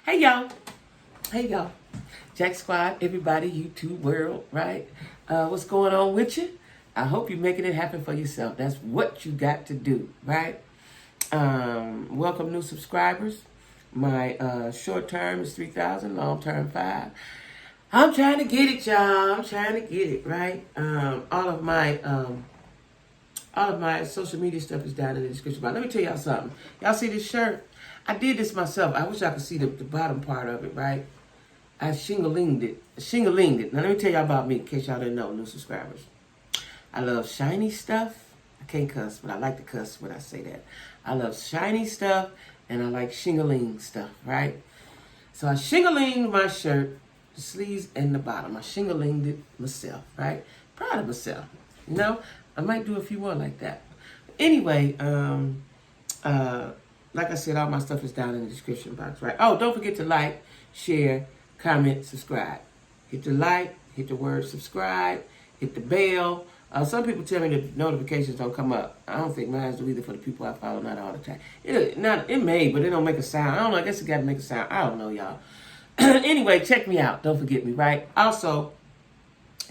Hey y'all. Hey y'all. Jack Squad, everybody, YouTube world, right? What's going on with you? I hope you're making it happen for yourself. That's what you got to do, right? Welcome new subscribers. My short term is 3,000, long term 5. I'm trying to get it, y'all. I'm trying to get it, right? All of my social media stuff is down in the description box. Let me tell y'all something. Y'all see this shirt? I did this myself. I wish I could see the bottom part of it, right? I shinglinged it. Now let me tell y'all about me in case y'all didn't know, new subscribers. I love shiny stuff. I can't cuss, but I like to cuss when I say that. I love shiny stuff and I like shingling stuff, right? So I shinglinged my shirt, the sleeves and the bottom. I shinglinged it myself, right? Proud of myself. You know, I might do a few more like that. Anyway, like I said, all my stuff is down in the description box, right? Oh, don't forget to like, share, comment, subscribe. Hit the like, hit the word subscribe, hit the bell. Some people tell me the notifications don't come up. I don't think mine do either for the people I follow, not all the time. It may, but it don't make a sound. I don't know, I guess it got to make a sound. I don't know, y'all. Anyway, check me out. Don't forget me, right? Also,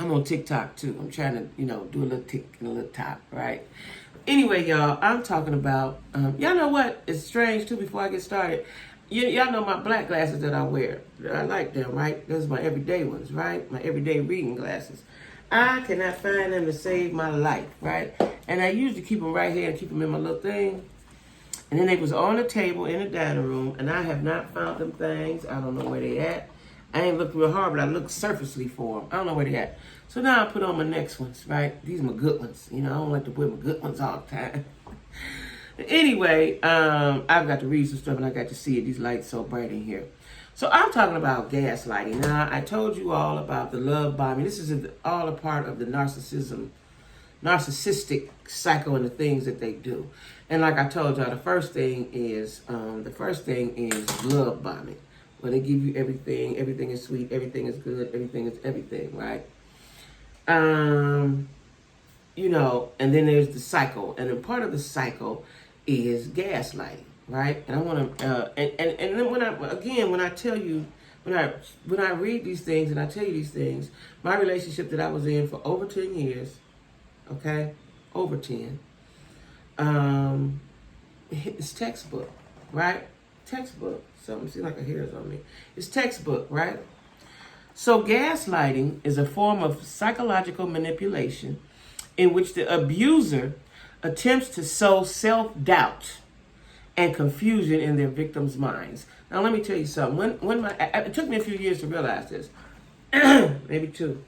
I'm on TikTok too. I'm trying to, do a little tick and a little top, right? Anyway, y'all, I'm talking about, y'all know what? It's strange too before I get started. Y'all know my black glasses that I wear. I like them, right? Those are my everyday ones, right? My everyday reading glasses. I cannot find them to save my life, right? And I usually keep them right here and keep them in my little thing. And then they was on the table in the dining room, and I have not found them things. I don't know where they at. I ain't looked real hard, but I looked surfacely for them. I don't know where they at. So now I put on my next ones, right? These are my good ones. I don't like to wear my good ones all the time. Anyway, I've got to read some stuff, and I got to see it. These lights so bright in here. So I'm talking about gaslighting. Now, I told you all about the love bombing. This is all a part of the narcissistic cycle and the things that they do. And like I told y'all, the first thing is love bombing. Where they give you everything. Everything is sweet. Everything is good. Everything is everything, right? And then there's the cycle. And then part of the cycle is gaslighting, right? And I want to, and then when I tell you, when I read these things and I tell you these things, my relationship that I was in for over 10 years, okay, over 10, it's textbook, right? Textbook. Something seems like a hair's on me. It's textbook, right? So gaslighting is a form of psychological manipulation in which the abuser attempts to sow self-doubt and confusion in their victims' minds. Now, let me tell you something. It took me a few years to realize this. Maybe 2.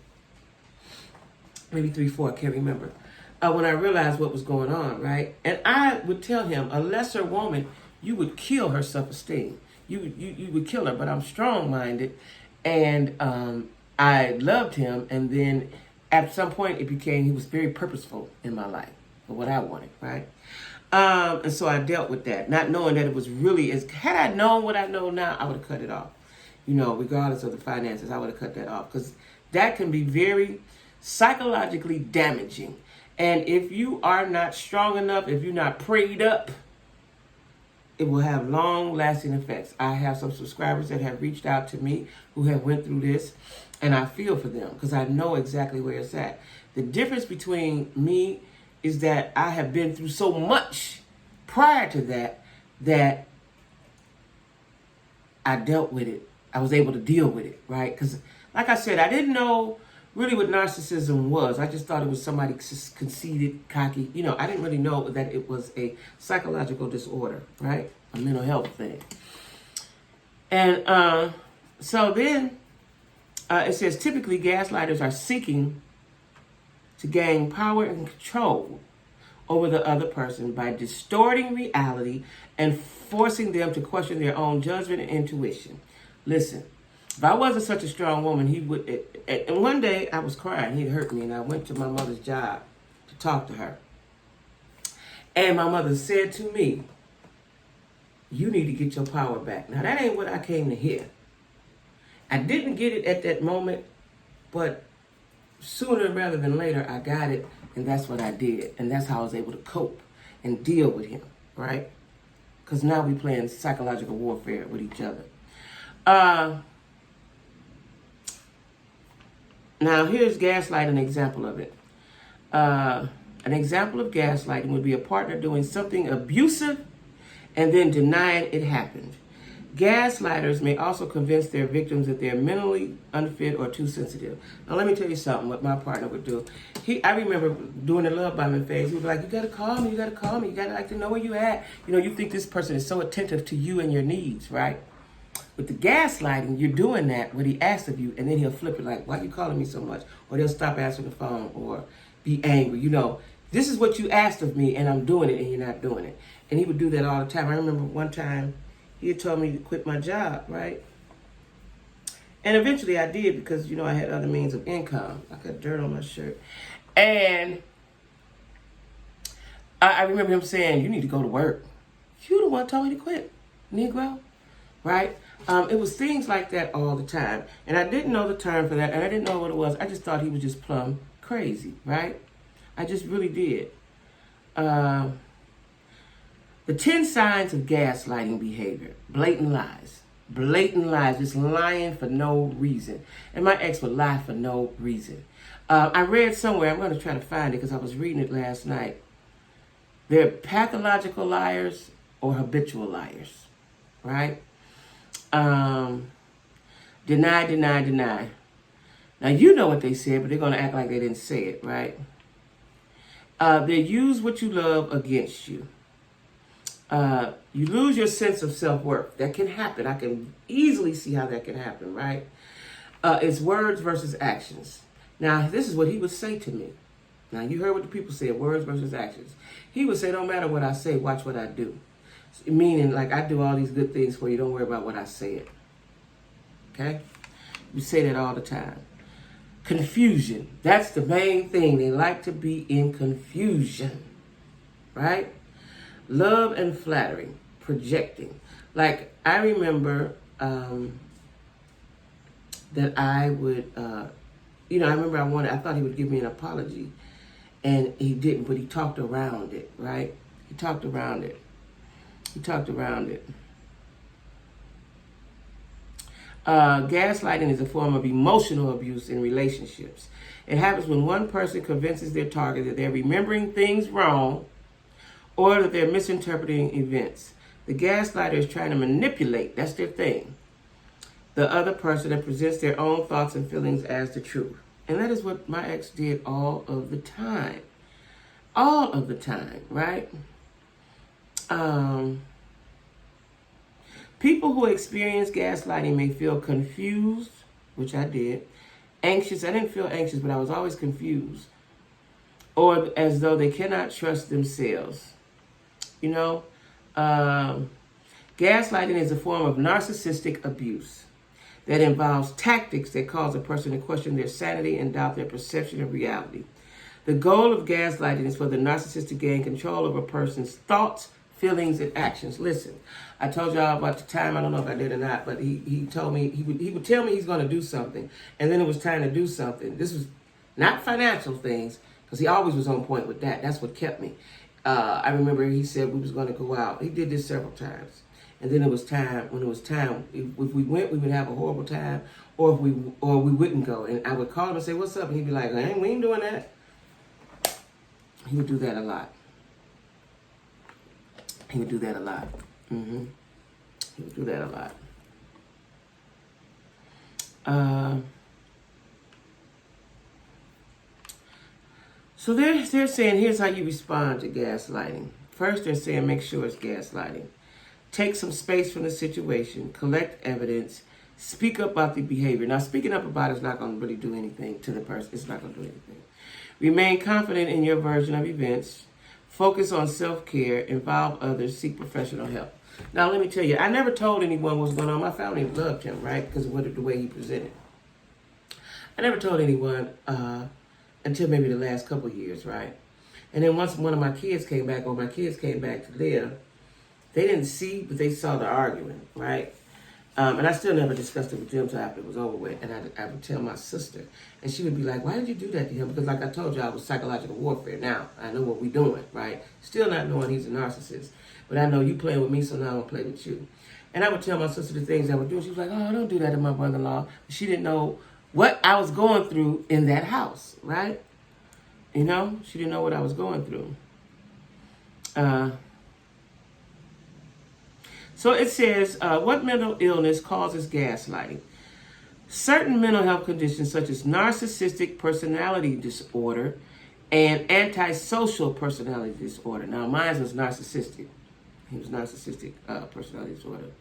Maybe 3, 4, I can't remember. When I realized what was going on, right? And I would tell him, a lesser woman, you would kill her self-esteem. You would kill her, but I'm strong-minded. And I loved him. And then at some point, he was very purposeful in my life for what I wanted, right? And so I dealt with that, not knowing that it was really, had I known what I know now, I would have cut it off. Regardless of the finances, I would have cut that off. Because that can be very psychologically damaging. And if you are not strong enough, if you're not prayed up, it will have long-lasting effects. I have some subscribers that have reached out to me who have went through this, and I feel for them because I know exactly where it's at. The difference between me is that I have been through so much prior to that I dealt with it. I was able to deal with it, right? Because, like I said, I didn't know really what narcissism was. I just thought it was somebody conceited, cocky. I didn't really know that it was a psychological disorder, right? A mental health thing. And so then it says, typically gaslighters are seeking to gain power and control over the other person by distorting reality and forcing them to question their own judgment and intuition. Listen, if I wasn't such a strong woman, he would. And one day I was crying. He'd hurt me, and I went to my mother's job to talk to her. And my mother said to me, "You need to get your power back." Now that ain't what I came to hear. I didn't get it at that moment, but sooner rather than later, I got it, and that's what I did, and that's how I was able to cope and deal with him, right? Because now we're playing psychological warfare with each other. Now, here's gaslighting, an example of it. An example of gaslighting would be a partner doing something abusive and then denying it happened. Gaslighters may also convince their victims that they're mentally unfit or too sensitive. Now, let me tell you something, what my partner would do. I remember doing the love bombing phase. He would be like, you got to call me, you got to call me, you got to like to know where you at. You know, you think this person is so attentive to you and your needs, right? With the gaslighting, you're doing that, what he asks of you, and then he'll flip it like, why you calling me so much? Or they'll stop answering the phone or be angry. You know, this is what you asked of me, and I'm doing it, and you're not doing it. And he would do that all the time. I remember one time, he had told me to quit my job, right? And eventually I did because, you know, I had other means of income. I got dirt on my shirt. And I remember him saying, you need to go to work. You the one told me to quit, Negro, right? It was things like that all the time. And I didn't know the term for that, and I didn't know what it was. I just thought he was just plumb crazy, right? I just really did. The 10 signs of gaslighting behavior. Blatant lies. Blatant lies. Just lying for no reason. And my ex would lie for no reason. I read somewhere, I'm going to try to find it because I was reading it last night. They're pathological liars or habitual liars. Right? Deny, deny, deny. Now, you know what they said, but they're going to act like they didn't say it, right? They use what you love against you. You lose your sense of self-worth. That can happen. I can easily see how that can happen, right? It's words versus actions. Now, this is what he would say to me. Now, you heard what the people said, words versus actions. He would say, don't matter what I say, watch what I do. Meaning, like, I do all these good things for you. Don't worry about what I said. Okay? You say that all the time. Confusion. That's the main thing. They like to be in confusion. Right? Love and flattering. Projecting. Like, I remember that I would, I remember I thought he would give me an apology. And he didn't, but he talked around it, right? He talked around it. Gaslighting is a form of emotional abuse in relationships. It happens when one person convinces their target that they're remembering things wrong or that they're misinterpreting events. The gaslighter is trying to manipulate, that's their thing, the other person and presents their own thoughts and feelings as the truth. And that is what my ex did all of the time. All of the time, right? People who experience gaslighting may feel confused, which I did, anxious. I didn't feel anxious, but I was always confused. Or as though they cannot trust themselves. You know, gaslighting is a form of narcissistic abuse that involves tactics that cause a person to question their sanity and doubt their perception of reality. The goal of gaslighting is for the narcissist to gain control over a person's thoughts, feelings, and actions. Listen, I told y'all about the time, I don't know if I did or not, but he told me, he would tell me he's going to do something, and then it was time to do something. This was not financial things, because he always was on point with that. That's what kept me. I remember he said we was going to go out. He did this several times. And then when it was time, if we went, we would have a horrible time, or we wouldn't go. And I would call him and say, what's up? And he'd be like, we ain't doing that. He would do that a lot. He would do that a lot. He would do that a lot. So they're saying, here's how you respond to gaslighting. First, they're saying, make sure it's gaslighting. Take some space from the situation, collect evidence, speak up about the behavior. Now, speaking up about it is not going to really do anything to the person. It's not going to do anything. Remain confident in your version of events. Focus on self-care, involve others, seek professional help. Now, let me tell you, I never told anyone what was going on. My family loved him, right, because of the way he presented. I never told anyone until maybe the last couple of years, right? And then once one of my kids came back, or my kids came back to live, they didn't see, but they saw the argument, right? And I still never discussed it with them until after it was over with. And I would tell my sister, and she would be like, why did you do that to him? Because like I told you, I was psychological warfare. Now, I know what we're doing, right? Still not knowing he's a narcissist. But I know you playing with me, so now I'm going to play with you. And I would tell my sister the things I would do. She was like, oh, don't do that to my brother-in-law. She didn't know what I was going through in that house, right? You know, she didn't know what I was going through. So it says, what mental illness causes gaslighting? Certain mental health conditions such as narcissistic personality disorder and antisocial personality disorder. Now, mine was narcissistic. He was narcissistic personality disorder.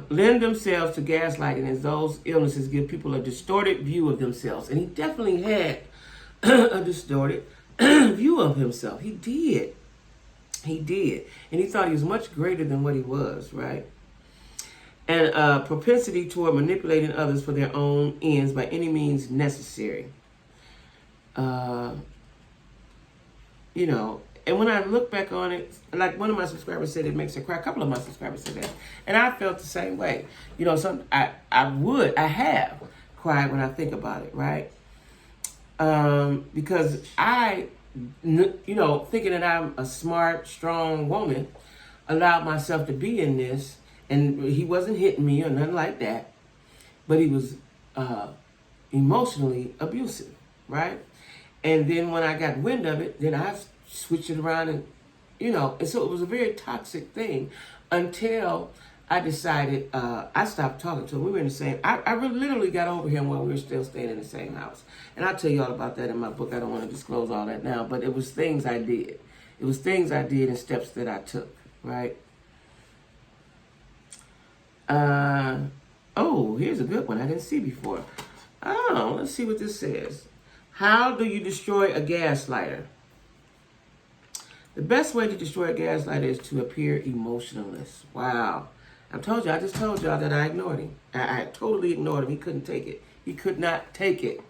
Lend themselves to gaslighting, as those illnesses give people a distorted view of themselves. And he definitely had a distorted view of himself. He did. He did. And he thought he was much greater than what he was, right? And a propensity toward manipulating others for their own ends by any means necessary. You know, and when I look back on it, like one of my subscribers said it makes her cry. A couple of my subscribers said that. And I felt the same way. You know, I have cried when I think about it, right? Because you know, thinking that I'm a smart, strong woman, allowed myself to be in this. And he wasn't hitting me or nothing like that. But he was emotionally abusive, right? And then when I got wind of it, then I switched it around and, you know, and so it was a very toxic thing until I decided, I stopped talking to him. We were in the same, I literally got over him while we were still staying in the same house. And I'll tell you all about that in my book. I don't want to disclose all that now, but it was things I did. It was things I did and steps that I took, right? Oh, here's a good one I didn't see before. Oh, let's see what this says. How do you destroy a gaslighter? The best way to destroy a gaslighter is to appear emotionless. Wow. I just told y'all that I ignored him. I totally ignored him. He couldn't take it. He could not take it.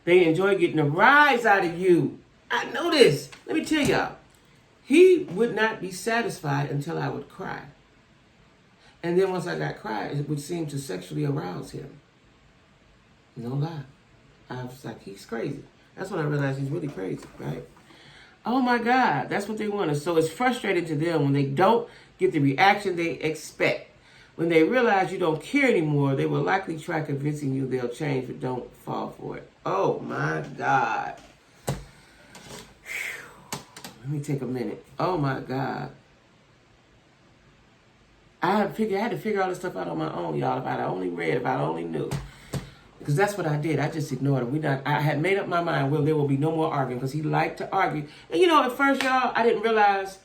They enjoy getting a rise out of you. I know this. Let me tell y'all. He would not be satisfied until I would cry. And then once I got quiet, it would seem to sexually arouse him. No lie. I was like, he's crazy. That's when I realized he's really crazy, right? Oh my God, that's what they wanted. So it's frustrating to them when they don't get the reaction they expect. When they realize you don't care anymore, they will likely try convincing you they'll change, but don't fall for it. Oh my God. Whew. Let me take a minute. Oh my God. I had to figure all this stuff out on my own, y'all. If I'd only read, if I only knew. Because that's what I did. I just ignored him. I had made up my mind, well, there will be no more arguing, because he liked to argue. And, you know, at first, y'all, I didn't realize,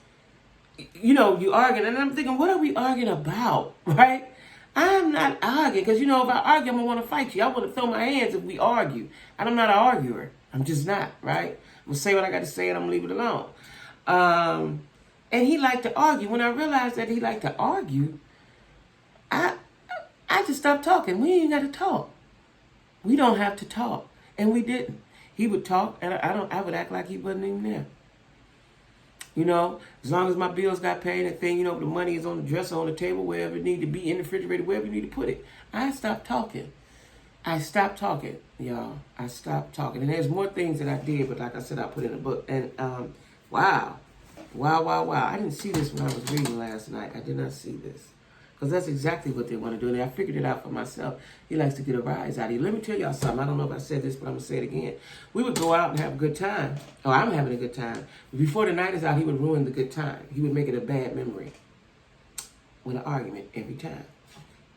you know, you arguing. And I'm thinking, what are we arguing about, right? I'm not arguing, because, you know, if I argue, I'm going to want to fight you. I want to throw my hands if we argue. And I'm not an arguer. I'm just not, right? I'm going to say what I got to say, and I'm going to leave it alone. And he liked to argue. When I realized that he liked to argue, I just stopped talking. We ain't got to talk. We don't have to talk. And we didn't. He would talk, and I would act like he wasn't even there. You know, as long as my bills got paid and thing, you know, the money is on the dresser, on the table, wherever it need to be, in the refrigerator, wherever you need to put it. I stopped talking. Y'all. I stopped talking. And there's more things that I did, but like I said, I put in a book. And wow. I didn't see this when I was reading last night. I did not see this. Because that's exactly what they want to do. And I figured it out for myself. He likes to get a rise out of you. Let me tell y'all something. I don't know if I said this, but I'm going to say it again. We would go out and have a good time. Oh, I'm having a good time. Before the night is out, he would ruin the good time. He would make it a bad memory. With an argument every time.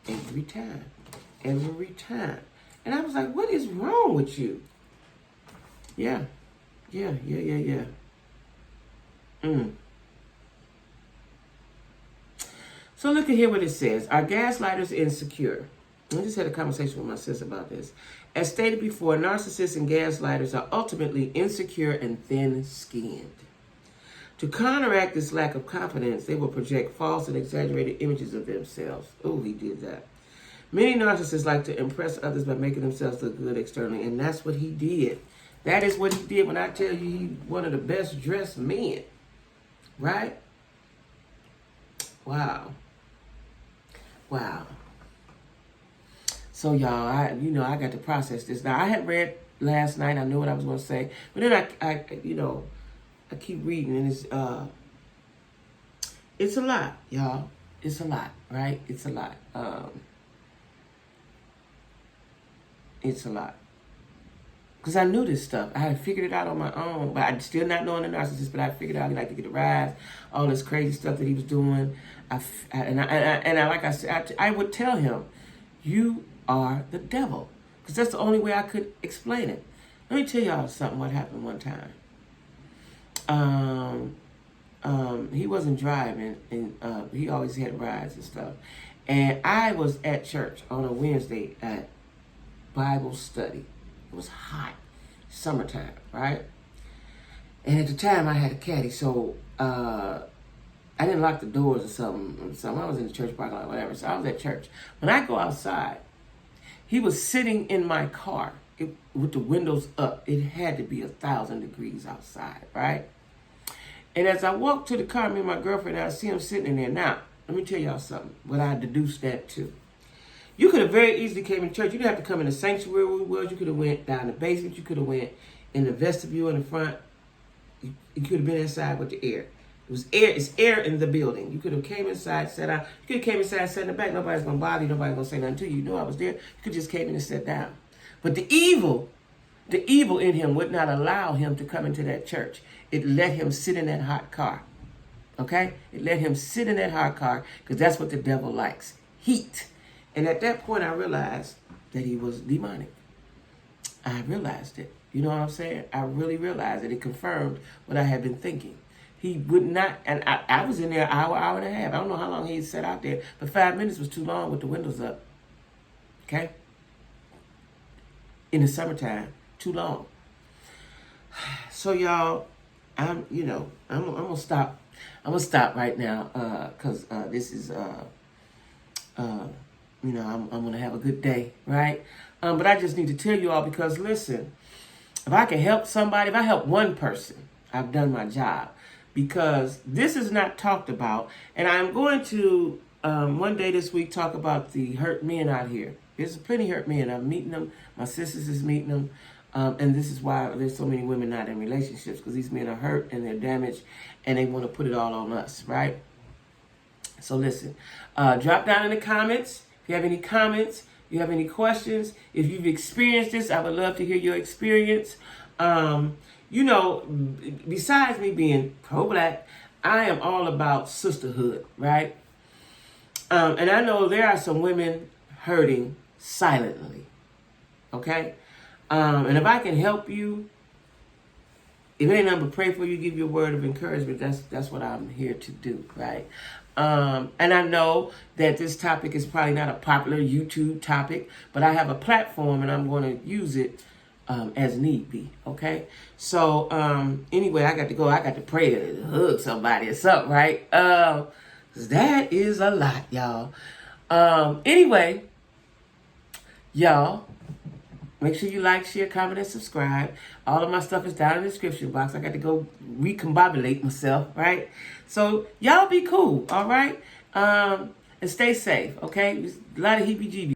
Every time. Every time. And I was like, what is wrong with you? Yeah. So look at here what it says. Are gaslighters insecure? I just had a conversation with my sis about this. As stated before, narcissists and gaslighters are ultimately insecure and thin-skinned. To counteract this lack of confidence, they will project false and exaggerated images of themselves. Oh, he did that. Many narcissists like to impress others by making themselves look good externally, and that's what he did. That is what he did. When I tell you he's one of the best dressed men, right? Wow. So y'all, I got to process this. Now I had read last night. I knew what I was going to say, but then I keep reading, and it's a lot, y'all. it's a lot, right? It's a lot. It's a lot. Because I knew this stuff. I had figured it out on my own. But I still not knowing the narcissist, but I figured out he liked to get a rise, all this crazy stuff that he was doing. Like I said, I would tell him, you are the devil. Because that's the only way I could explain it. Let me tell y'all something, what happened one time. He wasn't driving, and he always had rides and stuff. And I was at church on a Wednesday at Bible study. It was hot, summertime, right? And at the time, I had a caddy, so I didn't lock the doors or something. So I was in the church parking lot, whatever. So I was at church. When I go outside, he was sitting in my car with the windows up. It had to be 1,000 degrees outside, right? And as I walked to the car, me and my girlfriend, I see him sitting in there. Now, let me tell y'all something, what I deduced that to. You could have very easily came to church. You didn't have to come in the sanctuary where we was. You could have went down the basement. You could have went in the vestibule in the front. You could have been inside with the air. It was air. It's air in the building. You could have came inside, sat down. You could have came inside, sat in the back. Nobody's going to bother you. Nobody's going to say nothing to you. You know I was there. You could just came in and sat down. But the evil in him would not allow him to come into that church. It let him sit in that hot car. Okay? It let him sit in that hot car because that's what the devil likes. Heat. And at that point, I realized that he was demonic. I realized it. You know what I'm saying? I really realized it. It confirmed what I had been thinking. He would not, and I was in there an hour and a half. I don't know how long he sat out there, but 5 minutes was too long with the windows up. Okay? In the summertime, too long. So y'all, I'm gonna stop. I'm gonna stop right now, cause this is I'm going to have a good day, right? But I just need to tell you all because, listen, if I can help somebody, if I help one person, I've done my job. Because this is not talked about. And I'm going to, one day this week, talk about the hurt men out here. There's plenty of hurt men. I'm meeting them. My sisters is meeting them. And this is why there's so many women not in relationships. Because these men are hurt and they're damaged. And they want to put it all on us, right? So listen, drop down in the comments. If you have any comments, you have any questions, if you've experienced this, I would love to hear your experience. Besides me being pro-black, I am all about sisterhood, right? And I know there are some women hurting silently, okay? And if I can help you, if it ain't nothing but pray for you, give you a word of encouragement, that's what I'm here to do, right? And I know that this topic is probably not a popular YouTube topic, but I have a platform and I'm going to use it as need be, okay? So anyway, I got to go. I got to pray to hug somebody or something, right? 'Cause that is a lot, y'all. Anyway, y'all, make sure you like, share, comment, and subscribe. All of my stuff is down in the description box. I got to go recombobulate myself, right? So y'all be cool, all right? And stay safe, okay? There's a lot of heebie-jeebies.